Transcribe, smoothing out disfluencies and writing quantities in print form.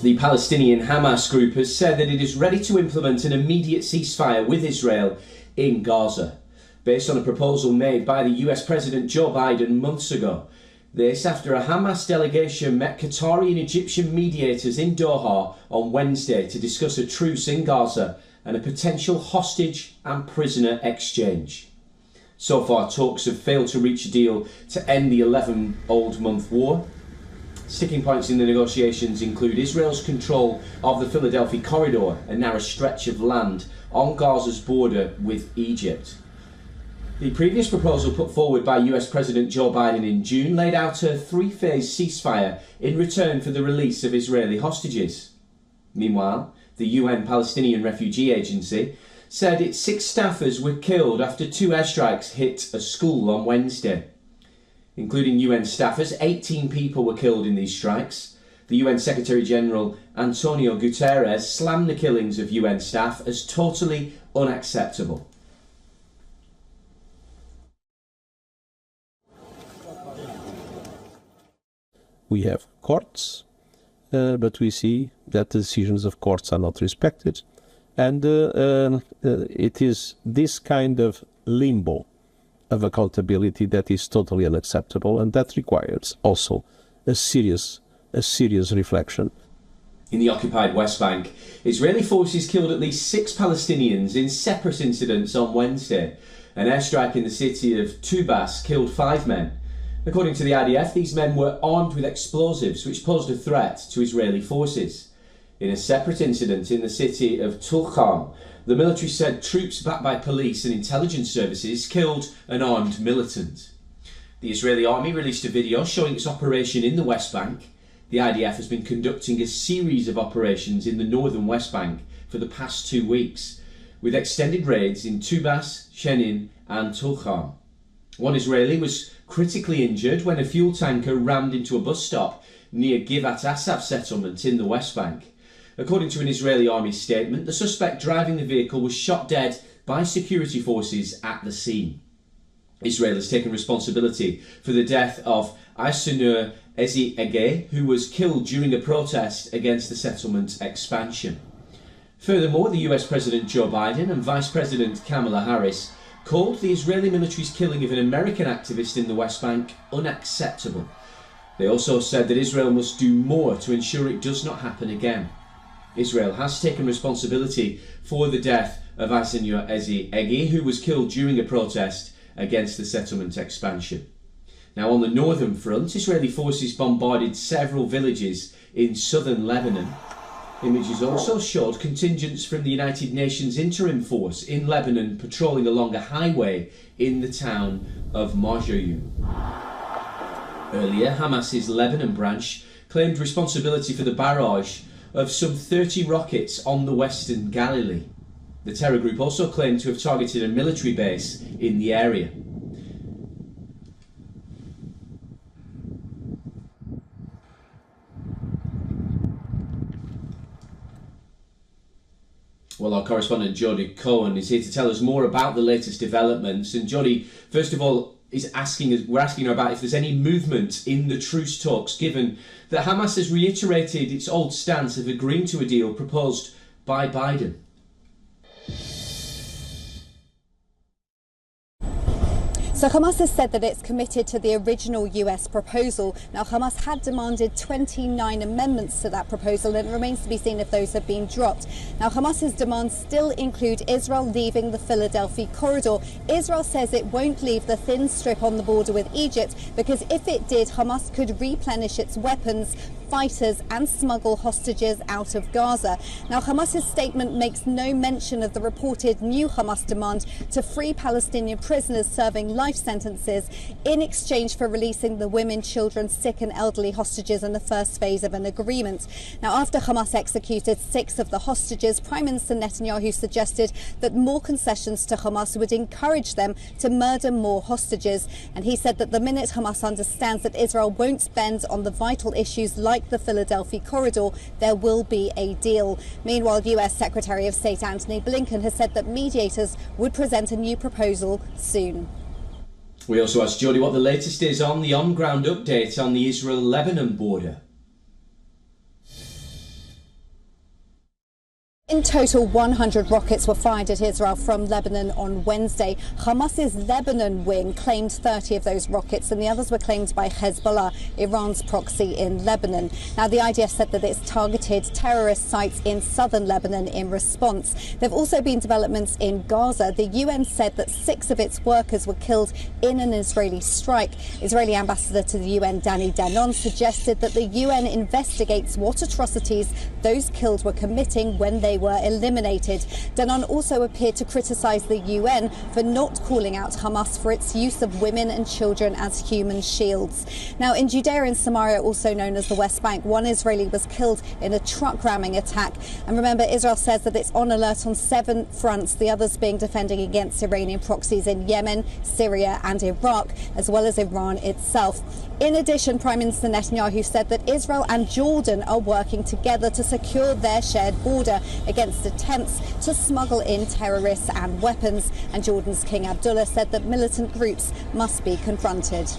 The Palestinian Hamas group has said that it is ready to implement an immediate ceasefire with Israel in Gaza, based on a proposal made by the US President Joe Biden months ago. This after a Hamas delegation met Qatari and Egyptian mediators in Doha on Wednesday to discuss a truce in Gaza and a potential hostage and prisoner exchange. So far, talks have failed to reach a deal to end the 11-month war. Sticking points in the negotiations include Israel's control of the Philadelphia corridor, a narrow stretch of land on Gaza's border with Egypt. The previous proposal put forward by US President Joe Biden in June laid out a three-phase ceasefire in return for the release of Israeli hostages. Meanwhile, the UN Palestinian Refugee Agency said its 6 staffers were killed after 2 airstrikes hit a school on Wednesday. Including UN staffers, 18 people were killed in these strikes. The UN Secretary-General Antonio Guterres slammed the killings of UN staff as totally unacceptable. We have courts, but we see that the decisions of courts are not respected. And it is this kind of limbo of accountability that is totally unacceptable, and that requires also a serious reflection. In the occupied West Bank, Israeli forces killed at least 6 Palestinians in separate incidents on Wednesday. An airstrike in the city of Tubas killed 5 men. According to the IDF, these men were armed with explosives which posed a threat to Israeli forces. In a separate incident in the city of Tulkhan, the military said troops backed by police and intelligence services killed an armed militant. The Israeli army released a video showing its operation in the West Bank. The IDF has been conducting a series of operations in the northern West Bank for the past 2 weeks, with extended raids in Tubas, Shenin and Tulkhan. One Israeli was critically injured when a fuel tanker rammed into a bus stop near Givat Asaf settlement in the West Bank. According to an Israeli army statement, the suspect driving the vehicle was shot dead by security forces at the scene. Israel has taken responsibility for the death of Aysenur Ezi Ege, who was killed during a protest against the settlement expansion. Furthermore, the US President Joe Biden and Vice President Kamala Harris called the Israeli military's killing of an American activist in the West Bank unacceptable. They also said that Israel must do more to ensure it does not happen again. Israel has taken responsibility for the death of Aysenur Ezi Ege, who was killed during a protest against the settlement expansion. Now, on the northern front, Israeli forces bombarded several villages in southern Lebanon. Images also showed contingents from the United Nations Interim Force in Lebanon patrolling along a highway in the town of Marjoyun. Earlier, Hamas's Lebanon branch claimed responsibility for the barrage of some 30 rockets on the western Galilee. The terror group also claimed to have targeted a military base in the area. Well, our correspondent Jody Cohen is here to tell us more about the latest developments. And Jody, first of all, we're asking her about if there's any movement in the truce talks, given that Hamas has reiterated its old stance of agreeing to a deal proposed by Biden. So Hamas has said that it's committed to the original US proposal. Now, Hamas had demanded 29 amendments to that proposal, and it remains to be seen if those have been dropped. Now, Hamas's demands still include Israel leaving the Philadelphia corridor. Israel says it won't leave the thin strip on the border with Egypt because if it did, Hamas could replenish its weapons, fighters and smuggle hostages out of Gaza. Now, Hamas's statement makes no mention of the reported new Hamas demand to free Palestinian prisoners serving life sentences in exchange for releasing the women, children, sick and elderly hostages in the first phase of an agreement. Now, after Hamas executed 6 of the hostages, Prime Minister Netanyahu suggested that more concessions to Hamas would encourage them to murder more hostages. And he said that the minute Hamas understands that Israel won't bend on the vital issues like the Philadelphia corridor, there will be a deal. Meanwhile, US Secretary of State Antony Blinken has said that mediators would present a new proposal soon. We also asked Jody what the latest is on the on-ground update on the Israel-Lebanon border. In total, 100 rockets were fired at Israel from Lebanon on Wednesday. Hamas's Lebanon wing claimed 30 of those rockets, and the others were claimed by Hezbollah, Iran's proxy in Lebanon. Now, the IDF said that it's targeted terrorist sites in southern Lebanon in response. There have also been developments in Gaza. The UN said that 6 of its workers were killed in an Israeli strike. Israeli ambassador to the UN, Danny Danon, suggested that the UN investigates what atrocities those killed were committing when they were eliminated. Danon also appeared to criticise the UN for not calling out Hamas for its use of women and children as human shields. Now, in Judea and Samaria, also known as the West Bank, 1 Israeli was killed in a truck ramming attack. And remember, Israel says that it's on alert on 7 fronts, the others being defending against Iranian proxies in Yemen, Syria and Iraq, as well as Iran itself. In addition, Prime Minister Netanyahu said that Israel and Jordan are working together to secure their shared border against attempts to smuggle in terrorists and weapons. And Jordan's King Abdullah said that militant groups must be confronted.